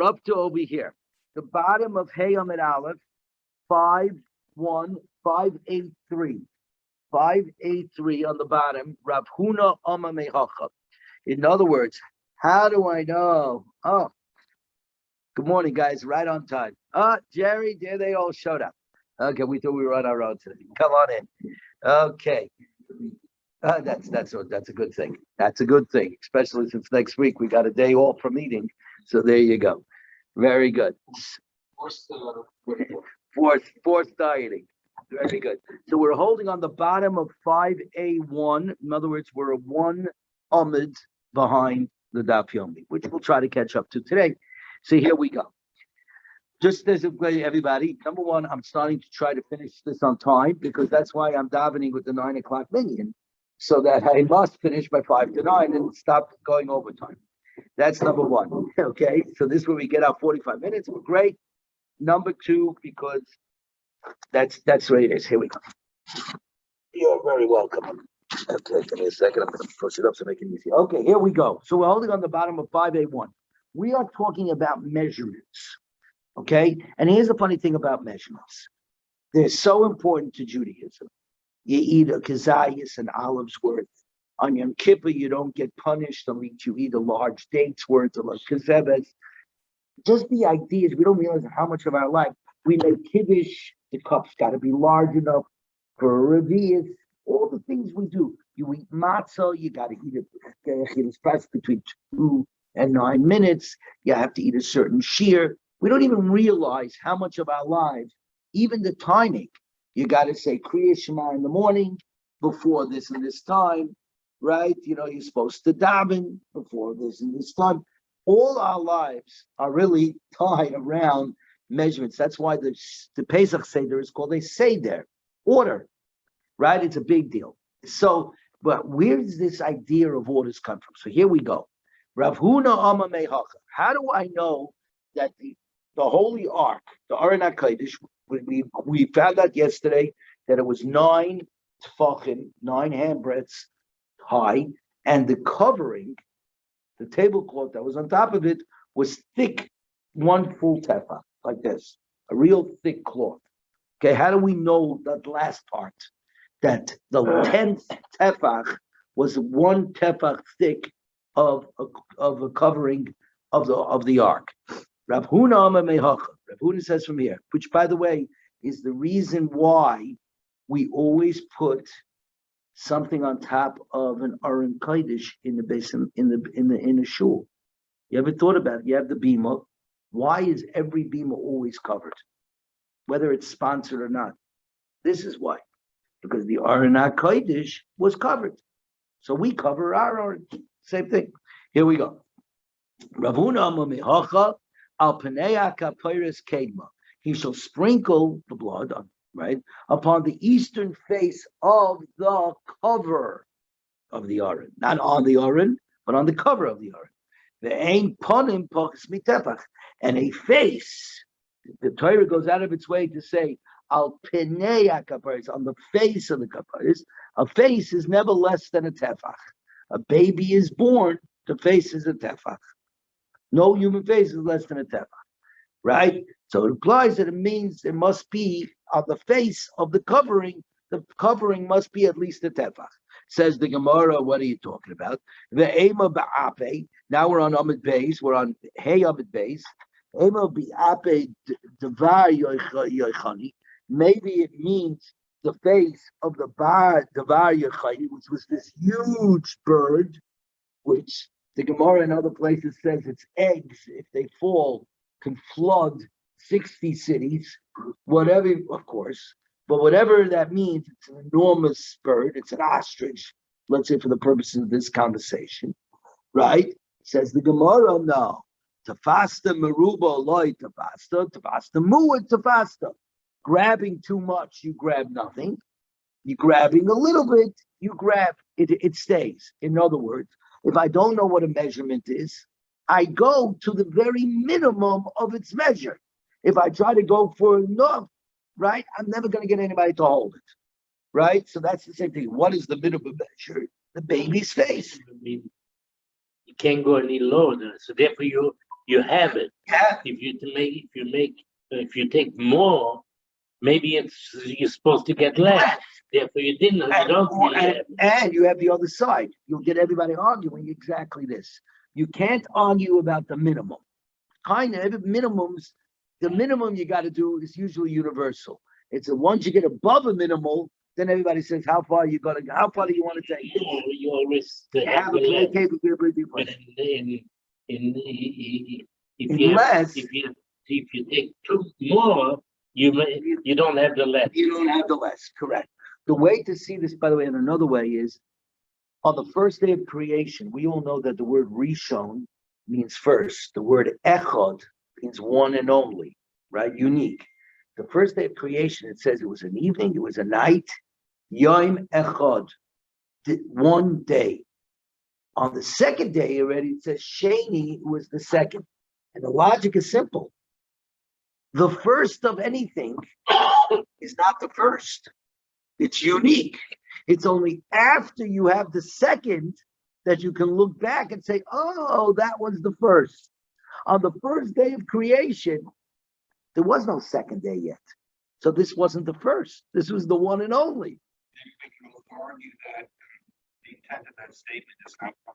We're up to over here. The bottom of Hey Amid Aleph, 51583. 583 on the bottom. Rav Huna Amma Mehacha. In other words, how do I know? Oh, good morning, guys. Right on time. Jerry, there they all showed up. Okay, we thought we were on our own today. Come on in. Okay. That's a good thing. That's a good thing, especially since next week we got a day off from meeting. So there you go. Very good. Fourth dieting. Very good. So we're holding on the bottom of 5A1. In other words, we're one amud behind the Daf Yomi, which we'll try to catch up to today. So here we go. Just as a way, everybody, number one, I'm starting to try to finish this on time because that's why I'm davening with the 9 o'clock minion, so that I must finish by 5 to 9 and stop going overtime. That's number one. Okay, so this is where we get our 45 minutes. We're great. Number two, because that's the way it is. Here we go. You're very welcome. Okay, give me a second. I'm going to push it up to make it easy. Okay, here we go. So we're holding on the bottom of 5A1. We are talking about measurements. Okay, and here's the funny thing about measurements. They're so important to Judaism. You eat a kazayas, an olive's worth. On Yom Kippur, you don't get punished unless you eat a large date's worth of kazebes. Just the idea is we don't realize how much of our life we make kiddush. The cup's got to be large enough for a revius. All the things we do. You eat matzah, you got to eat it between 2 and 9 minutes. You have to eat a certain shear. We don't even realize how much of our lives, even the timing, you got to say Kriya Shema in the morning before this and this time, right? You know, you're supposed to daven before this and this time. All our lives are really tied around measurements. That's why the Pesach Seder is called a Seder, order, right? It's a big deal. So, but where does this idea of orders come from? So here we go. Rav Huna Amma Mehacha. How do I know that the Holy Ark, the Aron HaKodesh, we found out yesterday that it was 9 tefachim, 9 handbreadths high, and the covering, the tablecloth that was on top of it, was thick, 1 full tefach, like this, a real thick cloth. Okay, how do we know that last part? That the 10th tefach was 1 tefach thick of a covering of the ark. Rav Huna Amar Mehacha. Rav Huna says from here, which, by the way, is the reason why we always put something on top of an Aron Kodesh in the basin in the shul. You ever thought about it? You have the bima. Why is every bima always covered, whether it's sponsored or not? This is why, because the Aron HaKodesh was covered, so we cover our Aron. Same thing. Here we go. Rav Huna Amar Mehacha. Al Panea Kapiris Kedma. He shall sprinkle the blood, right, upon the eastern face of the cover of the Aron. Not on the Aron, but on the cover of the Aron. The ain ponim pochs mitefach. And a face, the Torah goes out of its way to say, Al Panea Kapiris, on the face of the Kapiris. A face is never less than a tefach. A baby is born, the face is a tefach. No human face is less than a tefach, right? So it implies that it means it must be on the face of the covering must be at least a tefach. Says the Gemara, what are you talking about? The Ema Ba'ape, now we're on Amid Beis, we're on Hey Amid Beis. Ema Ba'ape Devar Yochani. Maybe it means the face of the Devar Yochani, which was this huge bird, which the Gemara in other places says its eggs, if they fall, can flood 60 cities, whatever, of course. But whatever that means, it's an enormous bird. It's an ostrich, let's say for the purposes of this conversation, right? Says the Gemara, no. Tafasta meruba loy tafasta, tafasta muad tafasta. Grabbing too much, you grab nothing. You're grabbing a little bit, you grab, it stays. In other words, if I don't know what a measurement is, I go to the very minimum of its measure. If I try to go for enough, right, I'm never going to get anybody to hold it, right? So that's the same thing. What is the minimum measure? The baby's face. You can't go any lower than it. So therefore you you have it. Yeah. If you take more, maybe you're supposed to get less. Therefore, you didn't. You don't really have it. And you have the other side. You'll get everybody arguing exactly this. You can't argue about the minimum. Kind of minimums. The minimum you got to do is usually universal. It's once you get above a minimal, then everybody says, "How far are you going to go? How far do you want to take?" You always have a play capability. If you take two more, you don't have the less. You don't have the less. Correct. The way to see this, by the way, in another way is on the first day of creation. We all know that the word Rishon means first. The word Echad means one and only, right? Unique. The first day of creation, it says it was an evening, it was a night. Yom Echad, one day. On the second day already, it says Sheni was the second. And the logic is simple. The first of anything is not the first. It's unique. It's only after you have the second that you can look back and say, oh, that was the first. On the first day of creation, there was no second day yet. So this wasn't the first. This was the one and only. You will argue that the intent of that statement is not a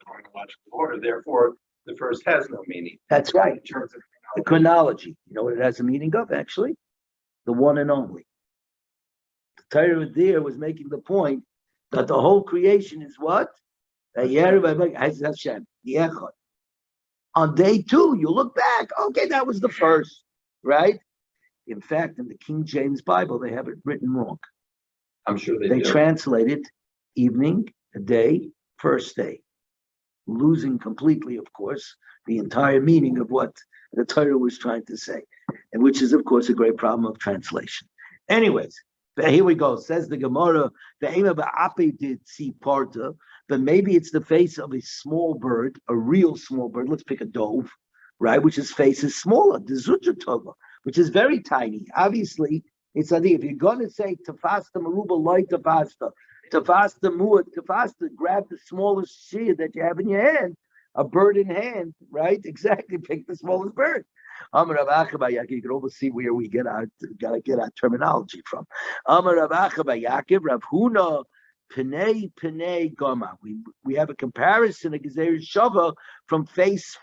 chronological order. Therefore, the first has no meaning. That's right. In terms of the chronology. You know what it has a meaning of, actually? The one and only. The Torah there was making the point that the whole creation is what? On day two, you look back, okay, that was the first, right? In fact, in the King James Bible, they have it written wrong. I'm sure they do. Translate it evening, a day, first day. Losing completely, of course, the entire meaning of what the Torah was trying to say, and which is, of course, a great problem of translation. Anyways, here we go. Says the Gemara, the aim of Ape did see parta, but maybe it's the face of a small bird, a real small bird. Let's pick a dove, right? Which his face is smaller, the Zutratova, which is very tiny. Obviously, it's I think if you're going to say tafasta maruba light tafasta muad tafasta, grab the smallest shear that you have in your hand, a bird in hand, right? Exactly, pick the smallest bird. Amar Rav Acha you can almost see where we gotta get our terminology from. Amar Rav Acha Yaakov, Rav Huna, Pnei Gama. We have a comparison, a Gezer Shava from face.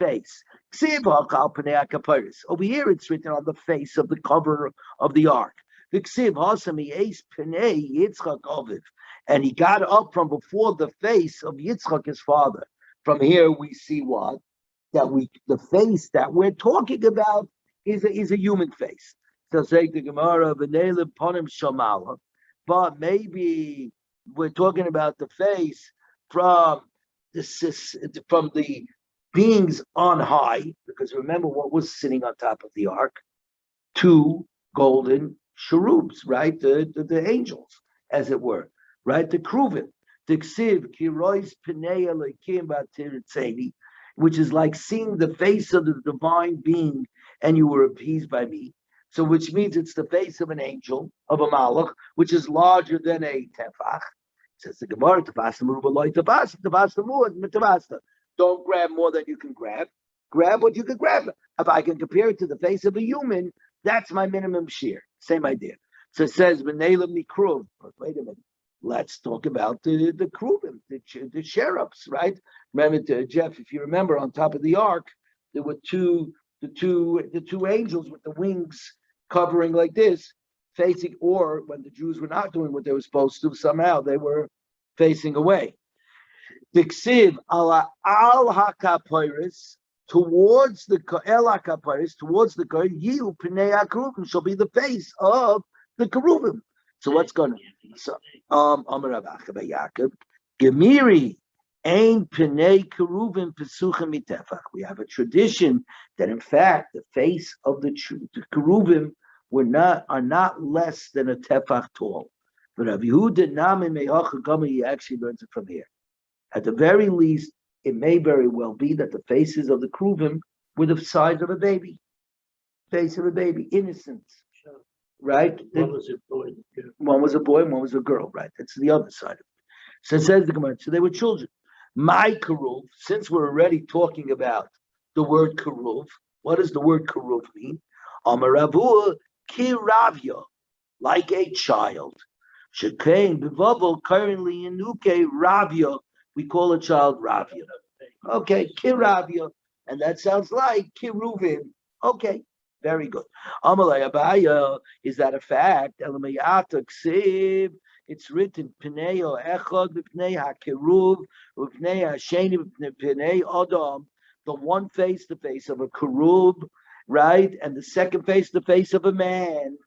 Over here it's written on the face of the cover of the ark. And he got up from before the face of Yitzchak, his father. From here we see what? The face that we're talking about is a human face. So say the Gemara, but maybe we're talking about the face from the beings on high, because remember what was sitting on top of the ark? Two golden cherubs, right? The angels, as it were, right? The kruvim. The ksiv kirois pnei elokim b'tiritzeni, which is like seeing the face of the divine being, and you were appeased by me. So, which means it's the face of an angel, of a malach, which is larger than a tefach. Says the Gemara, don't grab more than you can grab. Grab what you can grab. If I can compare it to the face of a human, that's my minimum shear. Same idea. So it says, wait a minute. Let's talk about the kruvim, the cherubs, right? Remember, Jeff, if you remember, on top of the ark, there were the two angels with the wings covering like this, facing, or when the Jews were not doing what they were supposed to, somehow they were facing away. The ksiv al hakapiris, towards the el hakapiris, towards the yiu pnei kruvim shall be the face of the keruvim. So what's going on? So, Amar Rav Acha Yaakov, Gemiri, Ein Pnei Keruvim Pesuchim Mitefach. We have a tradition that, in fact, the face of the Keruvim are not less than a tefach tall. But Rav Yehuda Nami Me'acha Gama, he actually learns it from here. At the very least, it may very well be that the faces of the Keruvim were the size of a baby, face of a baby, innocence. Right? One was a boy, and one was a girl, right? That's the other side of it. So it says the Gemara, so they were children. My Keruv, since we're already talking about the word karuv. What does the word karuv mean? Amaravua kiravya, like a child. Shekain b'vavel, currently in Uke Ravya, we call a child Ravya. Okay, kiravya, and that sounds like kiruvim. Okay, very good. Amalei Abaya, is that a fact? Elamayata ksiv. It's written Pneo Echad B'Pnei HaKeruv B'Pnei HaSheni B'Pnei Adam. The one face, the face of a kerub, right, and the second face, the face of a man.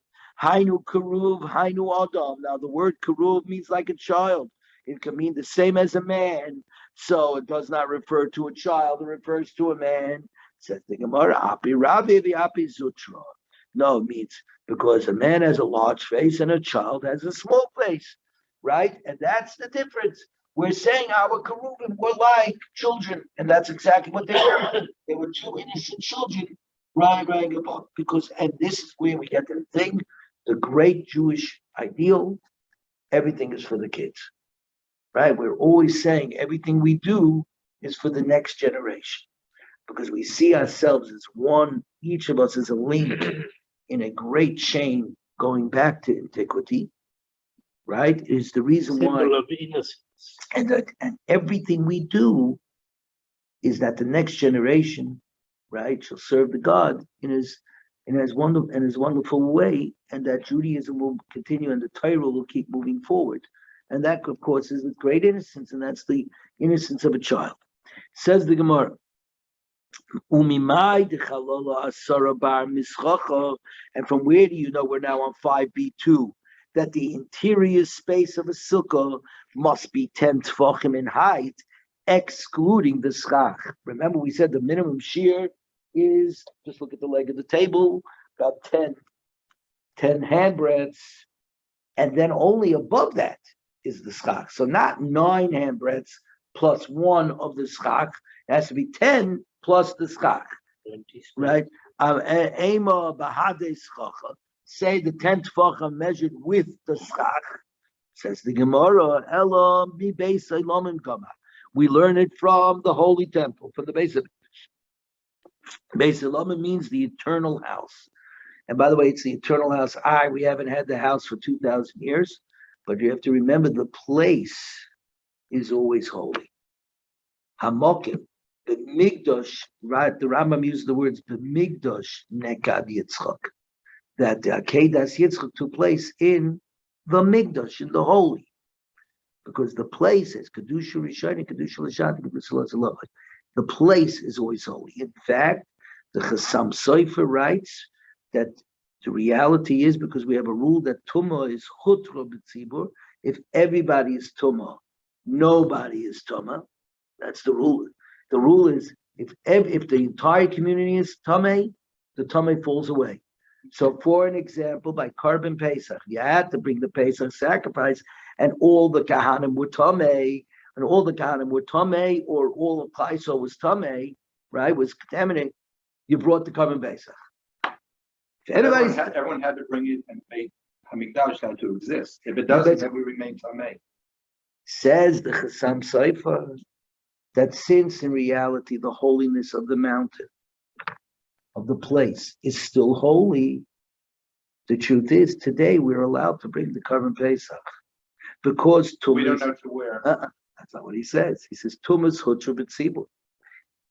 Hainu keruv, hainu adam. Now the word keruv means like a child. It can mean the same as a man, so it does not refer to a child. It refers to a man. Says the Gemara, api rabi v'api zutra. No, it means because a man has a large face and a child has a small face, right? And that's the difference. We're saying our kerubim were like children, and that's exactly what they were. They were two innocent children, right, above. Because, and this is where we get the thing, the great Jewish ideal. Everything is for the kids, right? We're always saying everything we do is for the next generation, because we see ourselves as one. Each of us is a link in a great chain going back to antiquity, right? Is the reason Symbol why. of innocence. And everything we do is that the next generation, right, shall serve the God in his wonderful way, and that Judaism will continue and the Torah will keep moving forward. And that, of course, is with great innocence, and that's the innocence of a child. Says the Gemara, and from where do you know, we're now on 5b2, that the interior space of a sukkah must be 10 tefachim in height, excluding the schach. Remember, we said the minimum shear is, just look at the leg of the table, about 10 handbreadths, and then only above that is the schach. So not 9 handbreadths plus 1 of the schach. It has to be 10 plus the schach, right? Ema bahade schacha. Say the 10 tefachim measured with the schach. Says the Gemara, Ela mi beis Elamim kama. We learn it from the holy temple, from the base of Beis Elamim means the eternal house. And by the way, it's the eternal house. We haven't had the house for 2,000 years, but you have to remember the place is always holy. Hamokim, the Migdosh, right? The Rambam used the words B'Migdosh Nekad Yitzchak, that the Akedas Yitzchak took place in the Migdosh, in the holy, because the place is Kedusha Rishon and Kedusha L'Shat, the place is always holy. In fact, the Chasam Sofer writes that the reality is, because we have a rule that Tumah is Chutra B'Tzibur. If everybody is Tumah, nobody is Tumah. That's the rule. The rule is if the entire community is Tameh, the Tameh falls away. So, for an example, by Karban Pesach, you had to bring the Pesach sacrifice, and all the Kahanim were Tameh, or all of Klaiso was Tameh, right? Was contaminated. You brought the Karban Pesach. Everyone had to bring it, and make Hamikdash had to exist. If it doesn't, then we remain Tameh. Says the Chasam Sofer that since in reality the holiness of the mountain, of the place, is still holy, the truth is today we're allowed to bring the Karban Pesach, because we don't know to where. That's not what he says. He says Tumas Hutra B'Tzibur.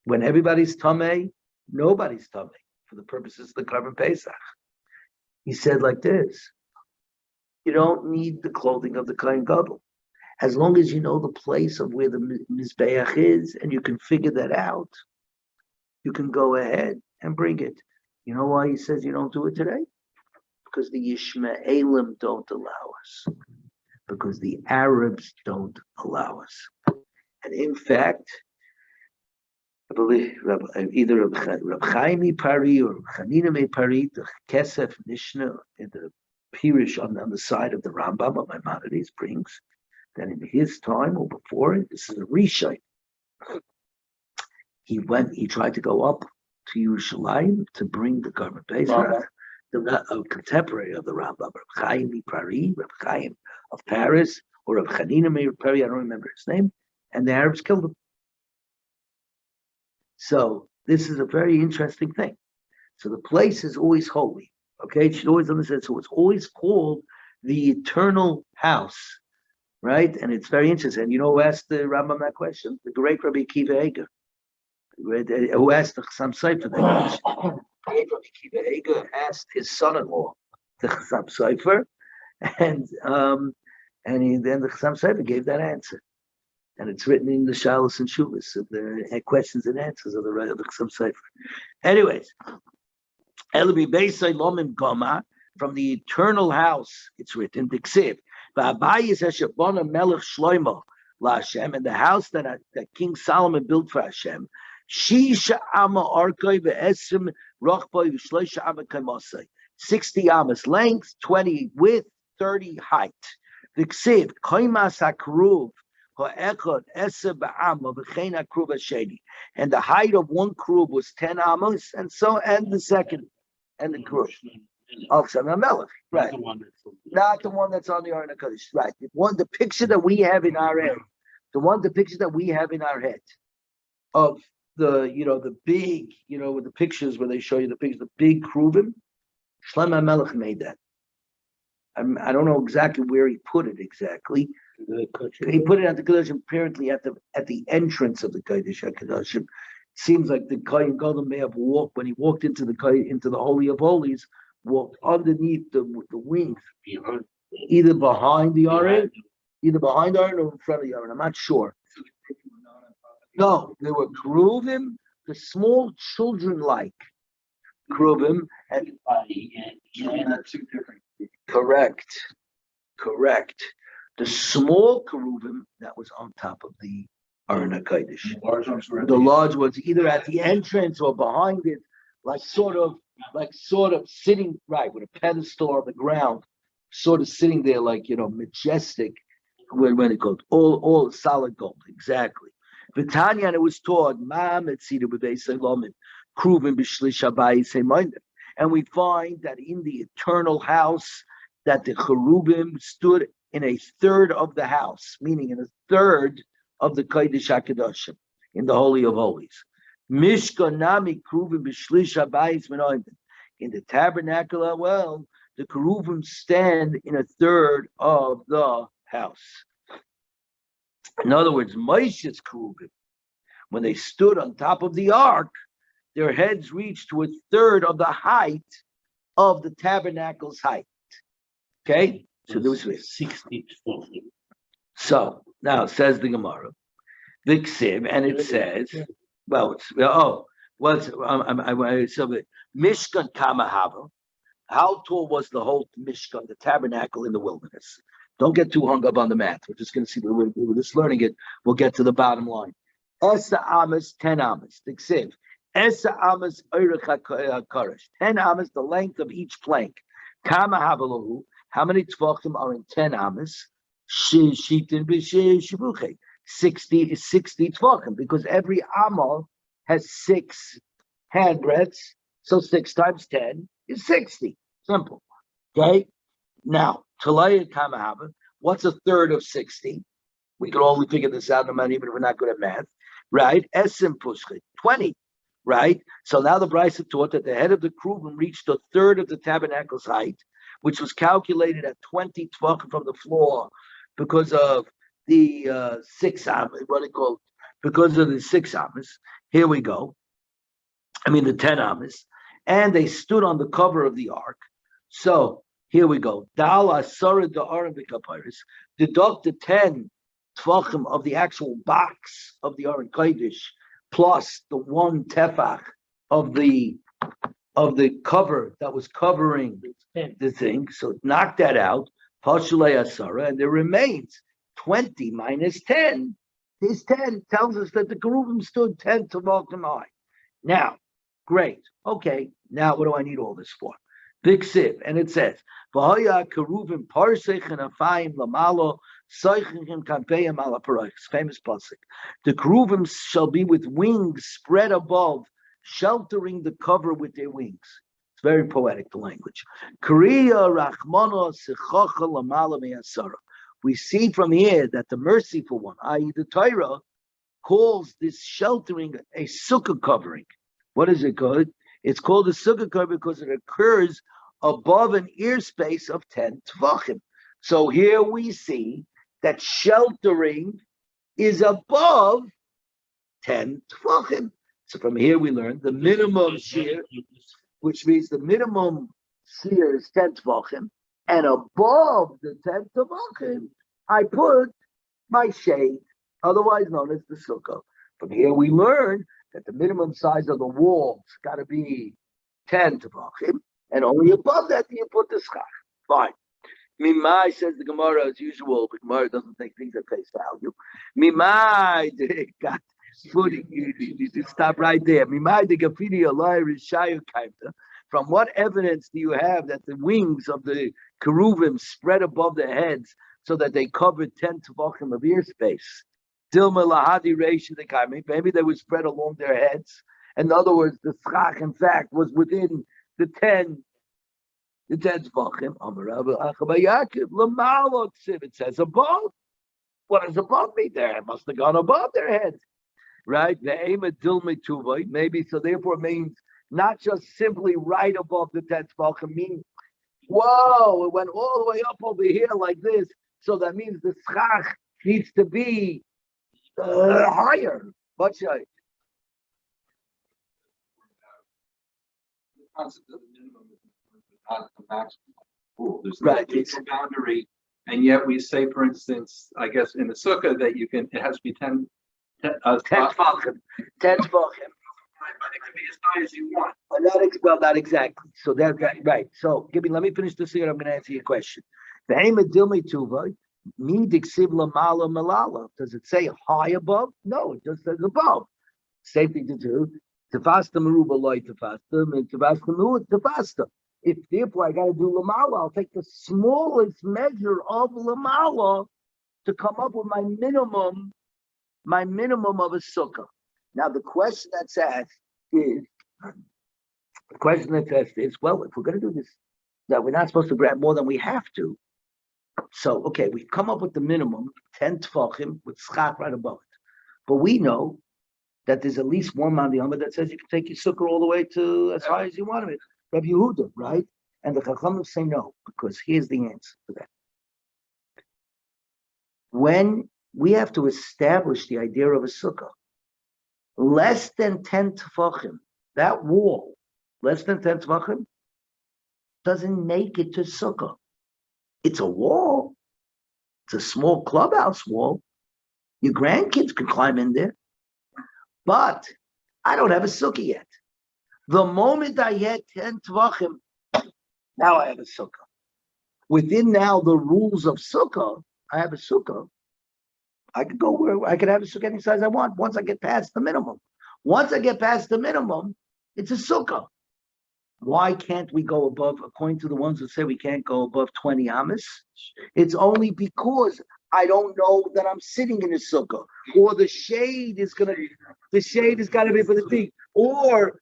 When everybody's Tameh, nobody's Tameh for the purposes of the Karban Pesach. He said like this: you don't need the clothing of the Kohen Gadol. As long as you know the place of where the Mizbeach is and you can figure that out, you can go ahead and bring it. You know why he says you don't do it today? Because the Yishmaelim don't allow us. Because the Arabs don't allow us. And in fact, I believe either Reb Chaim Pari or Chanina Pari, the Kesef Mishnah, in the Pirish on the side of the Rambam of Maimonides brings that in his time or before it, this is a Rishon. He tried to go up to Yerushalayim to bring the Karban Pesach, a contemporary of the Rambam, Reb Chaim Pari, Reb Chaim of Paris, or Reb Chanina Meir Pari, I don't remember his name, and the Arabs killed him. So This is a very interesting thing. So the place is always holy. Okay, it should always understand. So it's always called the eternal house, right? And it's very interesting. You know who asked the Rambam that question? The great Rabbi Akiva Eger, who asked the Chassam Sofer that question. Great Rabbi Akiva Eger asked his son-in-law, the Chassam Sofer, and then the Chassam Sofer gave that answer. And it's written in the Shalos and Shuvas, of the questions and answers of the Chassam Sofer. Anyways, Elbi Beisai Lomim Goma, from the eternal house, it's written, Diksiv, Va'abayis Hashabona Melech Shloimo La Hashem, and the house that King Solomon built for Hashem, Shisha Ama Arkoi Ve'esrim Rochboi V'shloisha Ama Kaimosai, 60 amas length, 20 width, 30 height. Diksiv, Koimas HaKruv, and the height of one krub was 10 amos, and the second, and the krub of Shlomo Melech, right? Not the one that's on the Aron HaKadosh, right? The picture that we have in our head, of the big, with the pictures where they show you the pictures, the big kruvim, Shlomo Melech made that. I don't know exactly where he put it exactly. He put it at the Kodesh, apparently at the entrance of the Kodesh HaKadosh. It seems like the Kohen Gadol may have walked, when he walked into the Holy of Holies, walked underneath the wings, either behind the Aron, or in front of the Aron. I'm not sure. No, they were kruvim, the small children-like kruvim, and two different. Correct. The small kerubim that was on top of the Aron HaKodesh. The large ones either at the entrance or behind it, like sort of sitting right with a pedestal on the ground, sort of sitting there like majestic. When it goes all solid gold, exactly. V'tanya, and it was taught and we find that in the eternal house that the cherubim stood in a third of the house, meaning in a third of the Kodesh HaKadoshim, in the Holy of Holies. Mishkan nami kruvim b'shlish habayis menoidim. In the tabernacle, well, the cherubim stand in a third of the house. In other words, Moshe's cherubim, when they stood on top of the ark, their heads reached to a third of the height of the tabernacle's height. Okay? So there was 60. So now says the Gemara, the Ksiv, and it says, so the Mishkan Kamahava. How tall was the whole Mishkan, the tabernacle in the wilderness? Don't get too hung up on the math. We're just going to see, we're just learning it. We'll get to the bottom line. Esa amas, 10 amas. The Ksiv. Esa amas oirech hakarash. 10 amas, the length of each plank. Kamahavalahu. How many tvachim are in 10 amas? 60 is 60 tvachim, because every amal has 6 handbreadths. So 6 times 10 is 60. Simple. Okay? Now, Talaya Kamahava, what's a third of 60? We can only figure this out, no matter, even if we're not good at math. Right? Esim Pushchit, 20. Right? So now the Brisa taught that the head of the kruvim reached a third of the tabernacle's height, which was calculated at 20 tvachim from the floor because of the 6 amas, because of the 6 amas. Here we go. The 10 amas. And they stood on the cover of the ark. So here we go. Deduct the 10 tvachim of the actual box of the Aron Kodesh plus the 1 tefach of the cover that was covering the thing. So knock that out. Pashulei Asara, and there remains 20 minus 10. This 10 tells us that the Keruvim stood 10 tvachim high. Now, great. Okay, now what do I need all this for? Big Siv, and it says, V'haya Keruvim parsech and afayim lamalo soichim kampeyim ala parochs. Famous pasuk. The Keruvim shall be with wings spread above, sheltering the cover with their wings. It's very poetic, the language. Kriya rachmano sechacha lamala me'asara. We see from here that the merciful one, i.e. the Torah, calls this sheltering a sukkah covering. What is it called? It's called a Sukka because it occurs above an ear space of 10 tvachim. So here we see that sheltering is above 10 tvachim. So from here we learn the minimum shear, which means the minimum shear is 10 tvachim, and above the 10 tvachim, I put my shade, otherwise known as the sukkah. From here we learn that the minimum size of the walls got to be 10 tvachim, and only above that do you put the schach. Fine. Mimai, says the Gemara, as usual. The Gemara doesn't take things at face value. Mimai, got footing. You stop right there. Mimai, the Gafidi Alai Rishayu Kaimta. From what evidence do you have that the wings of the keruvim spread above their heads so that they covered 10 tvachim of ear space? Dilma Lahadi Reish the Kaimi. Maybe they were spread along their heads. In other words, the schach, in fact, was within the 10 tvachim. It says above. What does above mean there? It must have gone above their heads, right? Maybe so. Therefore, it means not just simply right above the 10 tvachim. Means, whoa, it went all the way up over here like this. So that means the schach needs to be higher. What's right? The concept of the minimum is not the maximum rule. There's Right. no legal boundary, and yet we say, for instance, I guess in the sukkah that you can, it has to be 10 tvachim. 10 tvachim. But it can be as high as you want. Well, not exactly. So that right. So let me finish this here. I'm going to answer your question. The aim of Dilmi Tuva, me dixiv lamala malala. Does it say high above? No, it just says above. Same thing to do. Tefasta meruba loy tefasta, and tefasta meruba tefasta. If therefore I got to do lamala, I'll take the smallest measure of lamala to come up with my minimum of a sukkah. Now the question that's asked is, well, if we're going to do this, that we're not supposed to grab more than we have to. So, okay, we've come up with the minimum, 10 tefachim, with schach right above it. But we know that there's at least one mandiyama that says you can take your sukkah all the way to as high as you want it. Rabbi Yehuda, right? And the Chachamim say no, because here's the answer to that. When we have to establish the idea of a sukkah, less than 10 tefachim, that wall, less than 10 tefachim, doesn't make it to sukkah. It's a wall. It's a small clubhouse wall. Your grandkids can climb in there. But I don't have a sukkah yet. The moment I hit 10 tvachim, now I have a sukkah. Within now the rules of sukkah, I have a sukkah. I could go where I could have a sukkah any size I want once I get past the minimum. Once I get past the minimum, it's a sukkah. Why can't we go above, according to the ones that say we can't go above 20 amas? It's only because I don't know that I'm sitting in a sukkah, or the shade is got to be for the feet, or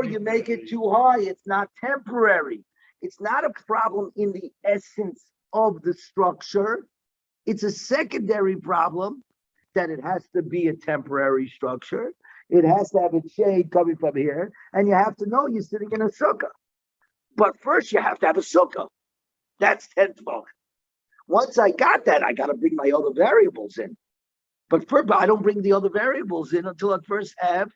you make it too high. It's not temporary. It's not a problem in the essence of the structure. It's a secondary problem that it has to be a temporary structure. It has to have a shade coming from here, and you have to know you're sitting in a sukkah. But first, you have to have a sukkah. That's 10 tvach. Once I got that, I got to bring my other variables in. But I don't bring the other variables in until I first have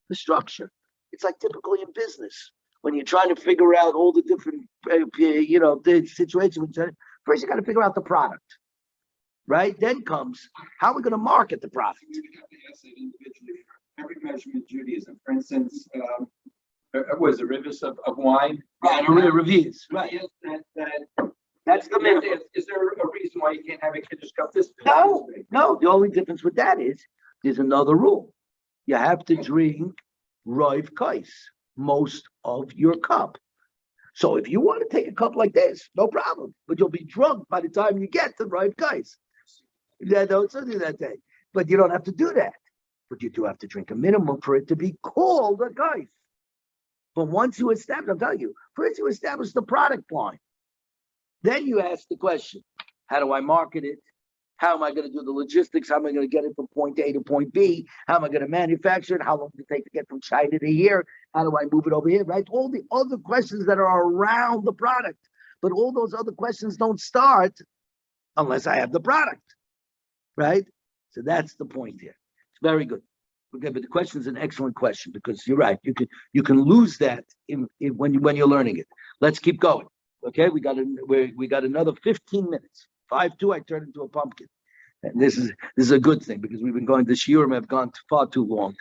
the structure. It's like typically in business. When you're trying to figure out all the different, the situations, first you got to figure out the product. Right? Then comes, how are we going to market the product? Every measurement Judaism, for instance, was the rivers of wine? Right, reviews. Right. That's the minimum. Is there a reason why you can't have a kiddush cup this big? No. The only difference with that is there's another rule. You have to drink roiv kais, most of your cup. So if you want to take a cup like this, no problem. But you'll be drunk by the time you get to roiv kais. Don't do that day. But you don't have to do that. But you do have to drink a minimum for it to be called a kais. But once you establish, I'll tell you, first you establish the product line. Then you ask the question, how do I market it? How am I going to do the logistics? How am I going to get it from point A to point B? How am I going to manufacture it? How long does it take to get from China to here? How do I move it over here? Right? All the other questions that are around the product. But all those other questions don't start unless I have the product. Right? So that's the point here. It's very good. Okay, but the question is an excellent question because you're right. You can lose that when you're learning it. Let's keep going. Okay, we got another 15 minutes. 5-2, I turned into a pumpkin. And this is a good thing because we've been going this year and have gone far too long.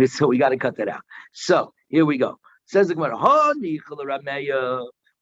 So we got to cut that out. So here we go. Says the Gemara,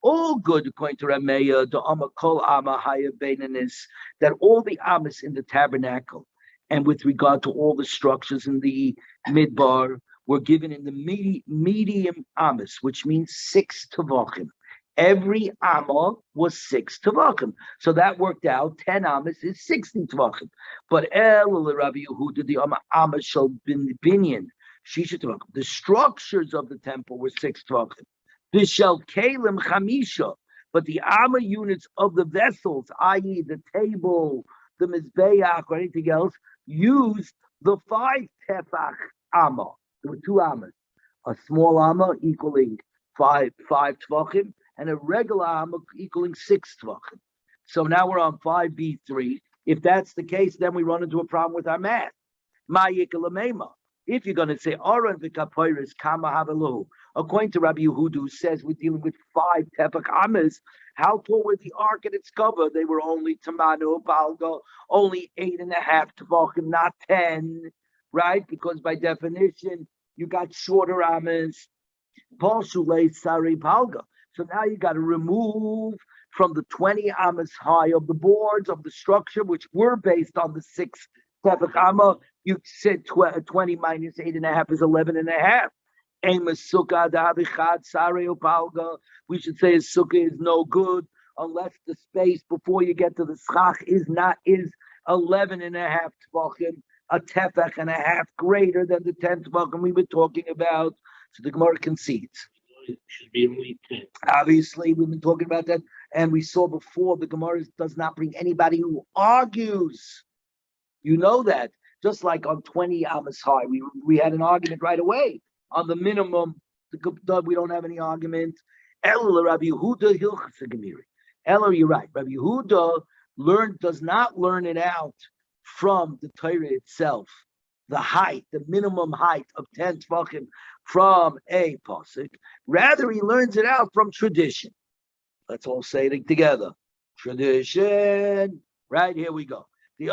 all good according to Rameya, the Amakol Ama Haya Beinanis, that all the Amas in the tabernacle and with regard to all the structures in the midbar were given in the medium Amas, which means 6 Tavachim. Every Amma was 6 Tavachim. So that worked out. 10 Amas is 16 Tavachim. But Rabbi Yehuda, the Amma shall binyan, Shisha Tavachim. The structures of the temple were 6 Tavachim. Bishal Kalim Chamisha. But the Amma units of the vessels, i.e., the table, the Mizbeach, or anything else, used the 5 Tefach Amma. There were 2 Ammas. A small Amma equaling 5 Tvachim, and a regular Amma equaling 6 Tvachim. So now we're on 5b3. If that's the case, then we run into a problem with our math. If you're going to say Aron v'kapoiris kama haveluhu, according to Rabbi Yehuda, who says we're dealing with 5 tefach amas, how tall were the ark and its cover? They were only tamanu balga, only 8.5 tefachim, not 10, right? Because by definition you got shorter amas. Palshulei sari palga. So now you got to remove from the 20 amas high of the boards of the structure, which were based on the 6 tefach amma. You said 20 minus 8.5 is 11.5. Amos sukkah davichad sarei upalga. We should say his sukkah is no good unless the space before you get to the schach is 11.5 tvachim, a tefach and a half greater than the 10 tvachim we were talking about. So the Gemara concedes. It should be only 10. Obviously, we've been talking about that, and we saw before the Gemara does not bring anybody who argues. You know that. Just like on 20 Amas high, we had an argument right away. On the minimum, we don't have any argument. Ella, Rabbi Yehuda, Ella, you're right. Rabbi Yehuda does not learn it out from the Torah itself. The height, the minimum height of 10 tvachim from a pasuk. Rather, he learns it out from tradition. Let's all say it together. Tradition. Right, here we go. The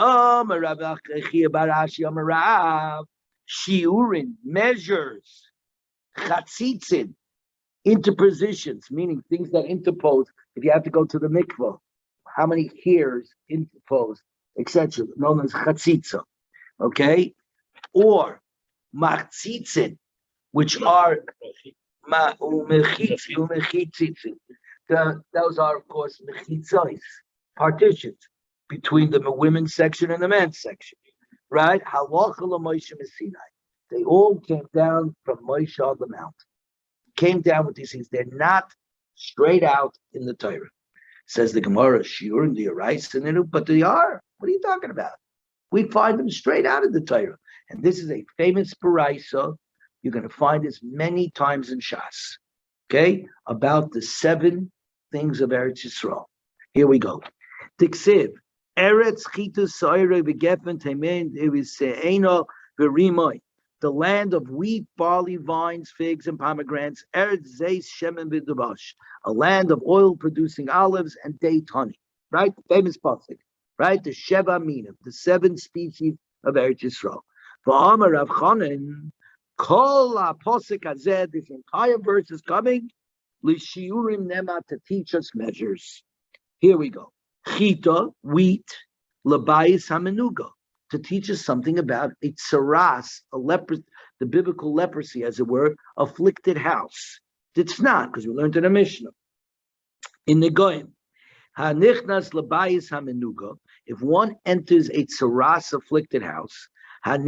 Shiurin measures, Chatzitzin, interpositions, meaning things that interpose. If you have to go to the mikvah, how many hairs interpose, etc., known as Chatzitza. Okay? Or Machzitzin, which are those are, of course, mechitzos, partitions between the women's section and the men's section, right? Halacha l'Moshe Sinai. They all came down from Moshe on the mountain. Came down with these things. They're not straight out in the Torah. Says the Gemara, sure, in the Araisa, but they are. What are you talking about? We find them straight out of the Torah. And this is a famous Paraisa. You're going to find this many times in Shas. Okay? About the 7 things of Eretz Yisrael. Here we go. Tiksiv. Eretz chitus soire v'gefen temen eviseino v'rimoy. The land of wheat, barley, vines, figs, and pomegranates. Eretz zeis shemen v'dubash. A land of oil-producing olives and date honey. Right? Famous pasuk. Right? The Sheva Minim, the 7 species of Eretz Yisrael. V'amar Rav Chanan, kol ha-posek hazeh, this entire verse is coming, l'shiurim nema, to teach us measures. Here we go. Chita, wheat, labayis hamenuga, to teach us something about a tsaras, a leprosy, the biblical leprosy, as it were, afflicted house. It's not, because we learned in a Mishnah. In the Goyim, hanichnas labayis hamenuga, if one enters a tsaras afflicted house, and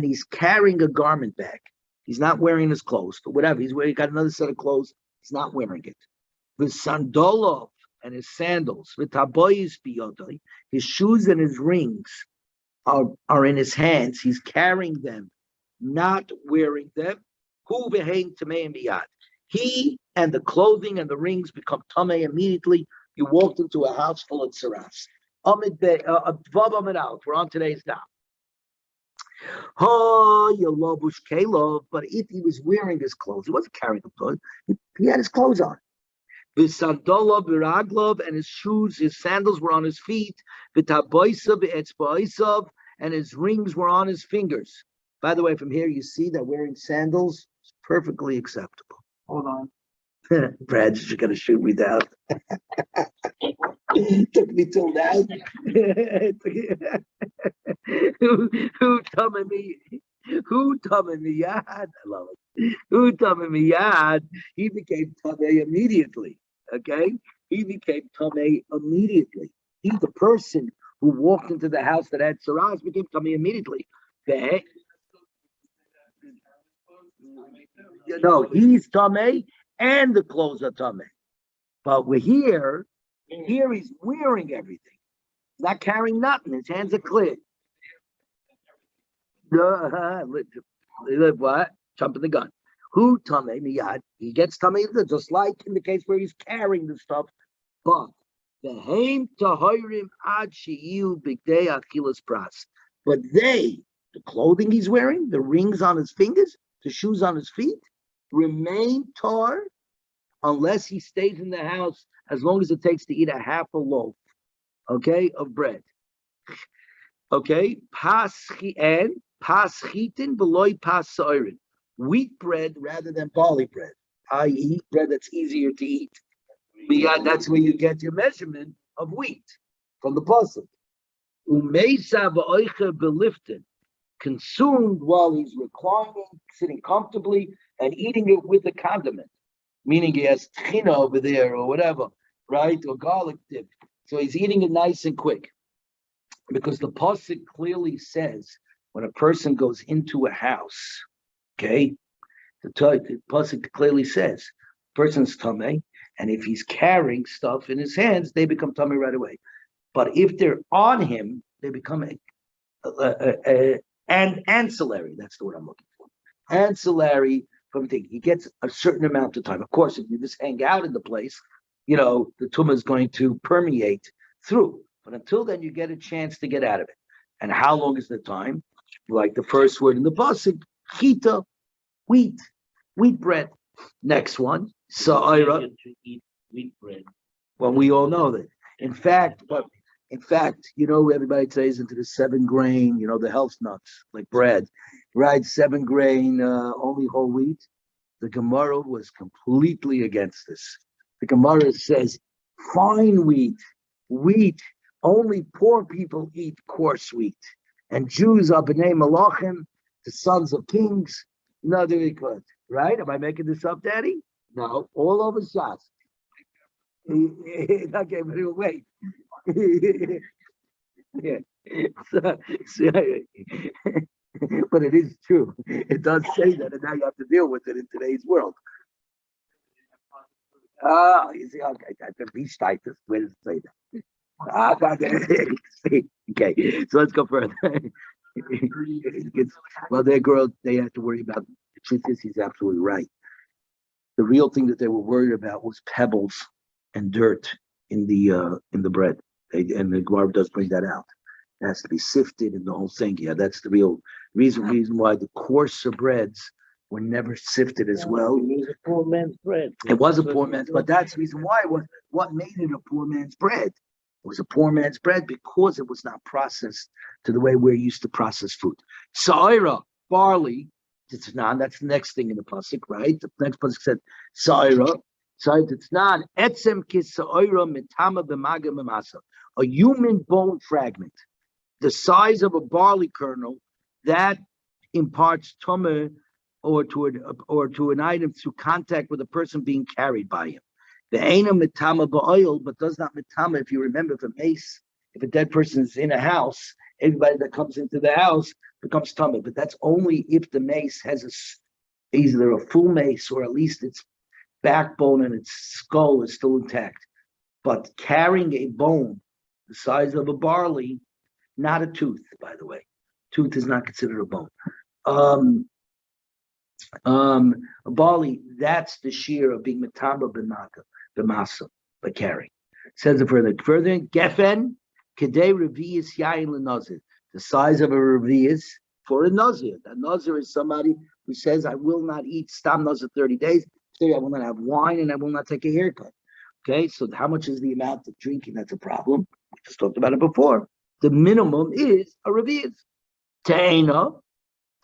he's carrying a garment bag, he's not wearing his clothes, but whatever, he's got another set of clothes, he's not wearing it. The sandolov, and his sandals, v'taboyis biyodai, his shoes and his rings are in his hands. He's carrying them, not wearing them. Hu behein tamei miyad. He and the clothing and the rings become tamei immediately. You walked into a house full of tsaras. We're on today's daf. But if he was wearing his clothes, he wasn't carrying the clothes. He had his clothes on. V'sandola b'raglov, and his shoes, his sandals were on his feet. V'taboisa b'etzba'osav, and his rings were on his fingers. By the way, from here you see that wearing sandals is perfectly acceptable. Hold on. Brad, you're gonna shoot me down. Took me till now. Who tummy me? Who tummy me yad? I love it. Who tummy me yad? He became tummy immediately. Okay, he became tummy immediately. He's the person who walked into the house that had saras, became tummy immediately. No, he's tummy and the clothes are tummy. But we're here he's wearing everything. He's not carrying nothing. His hands are clear. What? Jumping the gun. Who tamei miyad? He gets tamei just like in the case where he's carrying the stuff. But the haim tahirim ad she'iu bigdei achilas pras. But the clothing he's wearing, the rings on his fingers, the shoes on his feet, remain tar unless he stays in the house as long as it takes to eat a half a loaf, okay, of bread. Okay, paschitin beloy pasoirin, wheat bread rather than barley bread, i.e., bread that's easier to eat. That's where you get your measurement of wheat from the pasuk. Umeisa v'oicha beliftin, consumed while he's reclining, sitting comfortably, and eating it with a condiment, meaning he has tchina over there or whatever, right, or garlic dip. So he's eating it nice and quick. Because the pasuk clearly says when a person goes into a house, okay, the pasuk clearly says person's tummy, and if he's carrying stuff in his hands, they become tummy right away. But if they're on him, they become an ancillary. That's the word I'm looking for. Ancillary from thing. He gets a certain amount of time. Of course, if you just hang out in the place, the tumah is going to permeate through. But until then, you get a chance to get out of it. And how long is the time? Like the first word in the pasuk, chita, wheat bread. Next one, sa'ira. To eat wheat bread. Well, we all know that. In fact, everybody says into the 7 grain, the health nuts like bread, right? 7 grain, only whole wheat. The Gemara was completely against this. The Gemara says fine wheat. Only poor people eat coarse wheat, and Jews are b'nei malachim, the sons of kings. No, they could, right? Am I making this up, Daddy? No, all over shots. Okay, but wait. Yeah. But it is true. It does say that, and now you have to deal with it in today's world. You see, okay, that's a beach titus. Where does it say that? Okay, so let's go further. Well, their girl, they have to worry about. The truth is, he's absolutely right. The real thing that they were worried about was pebbles and dirt in the bread. And the Gemara does bring that out. It has to be sifted and the whole thing. Yeah, that's the real reason why the coarser breads were never sifted as well. It was a poor man's bread. It was a poor man's, but that's the reason why. What made it a poor man's bread? It was a poor man's bread because it was not processed to the way we're used to process food. Sa'ira, barley, Titznan, that's the next thing in the pasuk, right? The next pasuk said Sa'ira, Titznan, etzem kisa'ira mitama b'maga memasa, a human bone fragment, the size of a barley kernel, that imparts tumah or to an item through contact with a person being carried by him. The aina mitama ba'oil, but does not mitama. If you remember, if a dead person is in a house, everybody that comes into the house becomes tummy. But that's only if the mace has either a full mace or at least its backbone and its skull is still intact. But carrying a bone the size of a barley, not a tooth, by the way. Tooth is not considered a bone. A barley, that's the shear of being metamba b'masa, by carrying. Says it further. Further, gefen kedei revius yain lenazir. The size of a revius for a nazir. A nazir is somebody who says, I will not eat stam nazir 30 days. I will not have wine and I will not take a haircut. Okay, so how much is the amount of drinking? That's a problem. We just talked about it before. The minimum is a revius. Te'ena,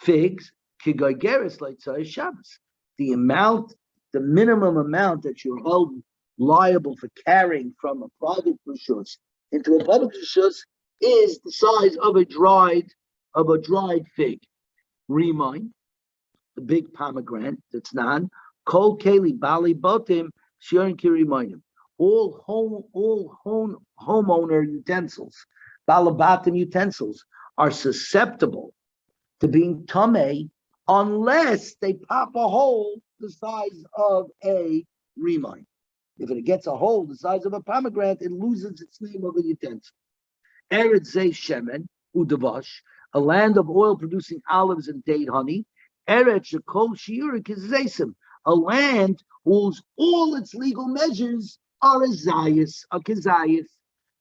figs, kigogeris like Shabbos. The minimum amount that you're held liable for carrying from a private rishus into a public rishus is the size of a dried fig. Remind the big pomegranate that's non kol keli bali botim shirin kirimayim. All homeowner utensils, balabatim utensils, are susceptible to being tamei unless they pop a hole the size of a remind. If it gets a hole the size of a pomegranate, it loses its name of a utensil. Eretz Zeh Shemen Udavash, a land of oil producing olives and date honey. Eretz Shekol Shiurik is Zaysim, a land whose all its legal measures are a zayis, a kazayis,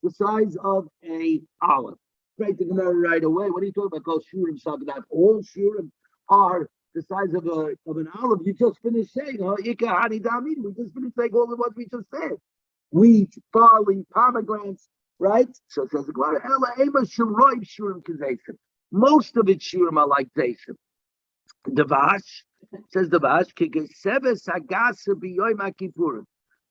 the size of a olive. Right, the Gemara right away. What are you talking about? Called shurim sagdat. All shurim are the size of an olive. You just finished saying, we just finished saying all of what we just said. Wheat, barley, pomegranates, right? So it says the Gemara, most of its shurim are like zaysim. Davash says Davash,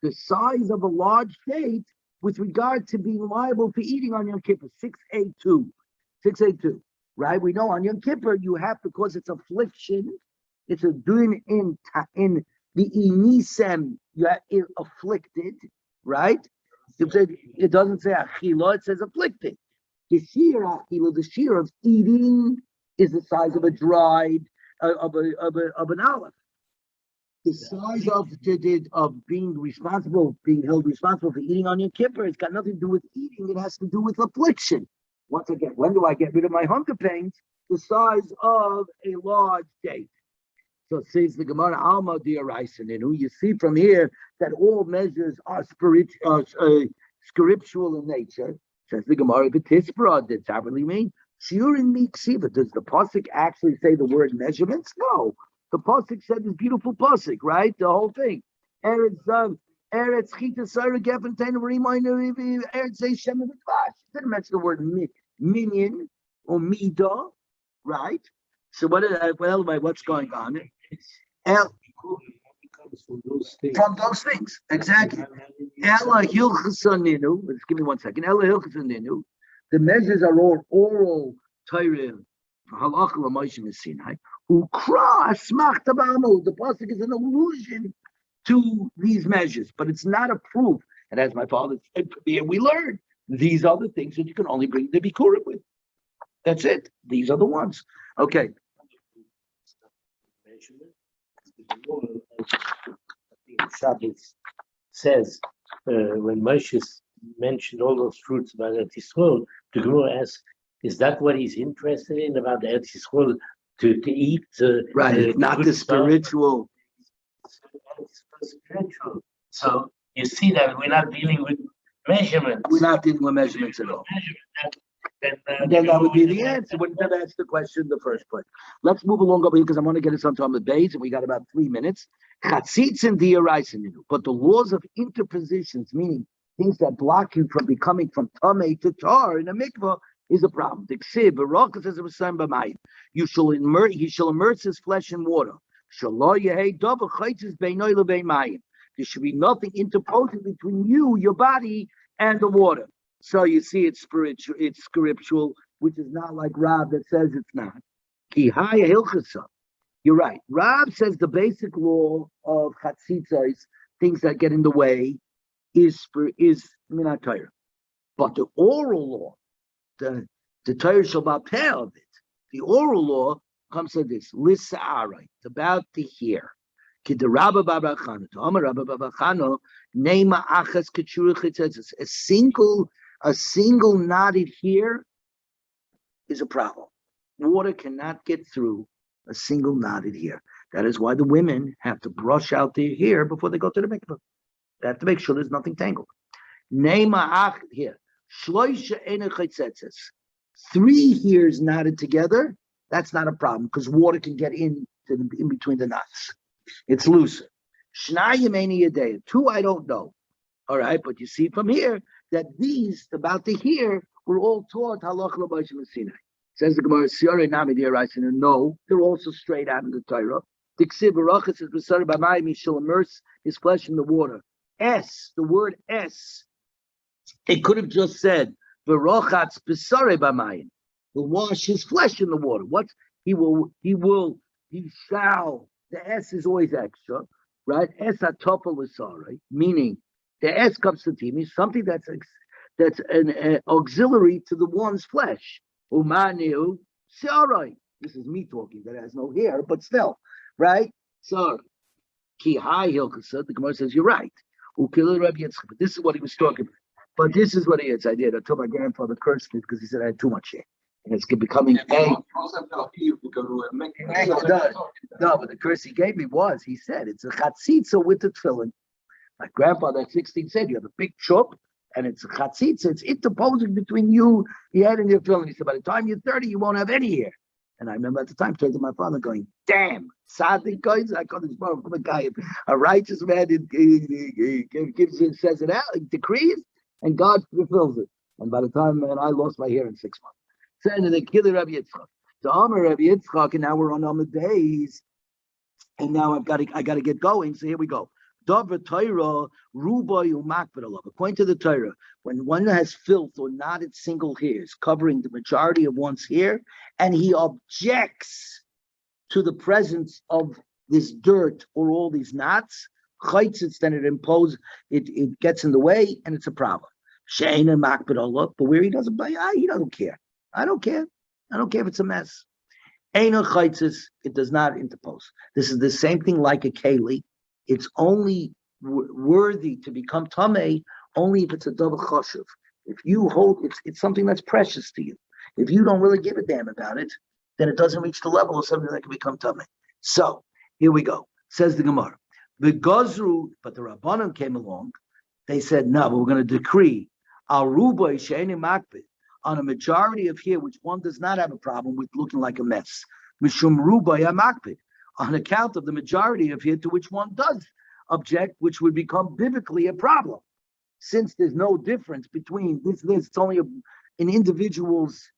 the size of a large date with regard to being liable for eating on Yom Kippur, 682, right? We know on Yom Kippur you have, because it's affliction, it's a doing in the inisem, you are afflicted, right? It doesn't say achila, it says afflicted. The shear achila, the shear of eating, is the size of a dried of an olive. The size of being held responsible for eating on Yom Kippur, it's got nothing to do with eating. It has to do with affliction. Once again, when do I get rid of my hunger pains? The size of a large date. So it says the Gemara Alma Diaraisanin, you see from here that all measures are scriptural in nature. Says the Gemara, B'tispra, does that really mean? Shiurin miksiva. Does the pasuk actually say the word measurements? No. The pasuk said this beautiful pasuk, right? The whole thing. Eretz chita sarah gefen reminder Eretz Shem of It didn't mention the word minion or midah, right? So what's going on? From those things, exactly. Ella hilchasaninu. Let's give me 1 second. Ella hilchasaninu. The measures are all oral Torah. Halacha l'Moshe Sinai. Ukra asmach tabamu. The pasuk is an allusion to these measures, but it's not a proof. And as my father said, here we learn these are the things that you can only bring the bikurim with. That's it. These are the ones. Okay. Shabbos says when Moshe mentioned all those fruits about Eretz Yisrael, the Gemara asks, is that what he's interested in about the Eretz Yisrael to eat? Right, not the spiritual. Spiritual. So you see that we're not dealing with measurements. We're not dealing with measurements at all. Then that would be the answer. Wouldn't have asked the question in the first place. Let's move along over here because I want to get it sometime the base, and we got about 3 minutes. Chatzitz and diaraisen, but the laws of interpositions, meaning things that block you from becoming from tamei to tar in a mikvah, is a problem. He shall immerse his flesh in water. There should be nothing interposing between you, your body, and the water. So you see, it's scriptural, which is not like Rab that says it's not. You're right. Rab says the basic law of chatzitzos, things that get in the way, is minat Torah. But the oral law, the Torah shall be part of it. The oral law comes to this, lissa'arai, it's about the hair. Kiderabba Baba Chana, to Amar Rabba Baba Chana, Nema Achas Kachura Chitzetzes. A single knotted here is a problem. Water cannot get through a single knotted here. That is why the women have to brush out their hair before they go to the mikveh. They have to make sure there's nothing tangled. Nema Ach here. Shloisha Ene Chitzetzes. 3 hairs knotted together, that's not a problem because water can get in between the knots. It's looser. Shnayim Ene Yadei. 2, I don't know. All right, but you see from here that these, about the here, were all taught halach l'bayis Sinai. Says the Gemara, Siyare Nami D'Oraisa. No, they're also straight out of the Torah. Diksiv Barachas is B'sar B'mayim. He shall immerse his flesh in the water. The word S. It could have just said V'rochatz B'sare B'mayim. Will wash his flesh in the water. What he shall. The S is always extra, right? Es atopel l'sare, meaning the S comes to timi, something that's an auxiliary to the one's flesh. Umanu sarai. This is me talking that has no hair, but still, right? So, ki hai hilchasa. The Gemara says you're right. Ukil Rabbi Yitzchak. But this is what he was talking about. But this is what he is. I did. I told my grandfather cursed me because he said I had too much hair, and it's becoming a. No, but the curse he gave me was, he said, it's a chatzitza with the tefillin. My grandfather at 16 said, you have a big chup, and it's a chatzitza. It's interposing between you, your head and your tefillin. He said, by the time you're 30, you won't have any hair. And I remember at the time turning to my father going, damn, Sadi guys, I call this from a guy, a righteous man, he says it out, he decrees, and God fulfills it. And by the time, man, I lost my hair in 6 months. So, and they killed Rabbi Yitzchak. So Amar Rabbi Yitzchak, and now we're on Amar days, and now I got to get going. So here we go. According to the Torah, when one has filth or knotted single hairs covering the majority of one's hair, and he objects to the presence of this dirt or all these knots, then it gets in the way, and it's a problem. But where he doesn't care. I don't care if it's a mess. It does not interpose. This is the same thing like a keli. It's only worthy to become tamei only if it's a double choshev. If you hold it's something that's precious to you. If you don't really give a damn about it, then it doesn't reach the level of something that can become tamei. So here we go. Says the Gemara. The Gazru, but the Rabbanim came along. They said, no, but we're going to decree al rubai she'eni makbid on a majority of hair, which one does not have a problem with looking like a mess. Mishum rubai makbid, on account of the majority of hair to which one does object, which would become biblically a problem. Since there's no difference between this, it's only an individual's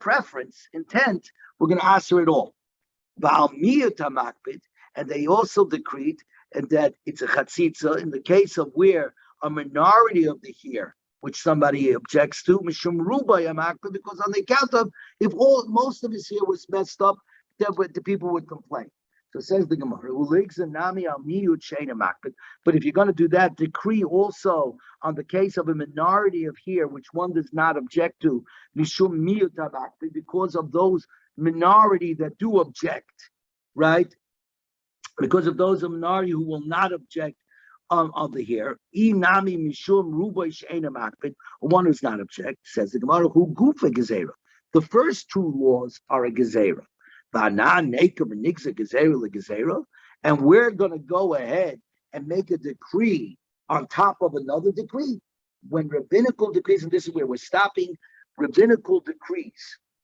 preference, intent, we're going to answer it all. And they also decreed and that it's a chatzitza in the case of where a minority of the hair, which somebody objects to, mishum ruba yamakba, because on the account of if most of his hair was messed up, then the people would complain. So says the Gemara, but if you're going to do that, decree also on the case of a minority of hair, which one does not object to, mishum miyut because of those minority that do object, right? Because of those a minority who will not object of the hair, one who's not object, says the Gemara, who gufa gezerah. The first 2 laws are a gezerah. And we're going to go ahead and make a decree on top of another decree. When rabbinical decrees, and this is where we're stopping, rabbinical decrees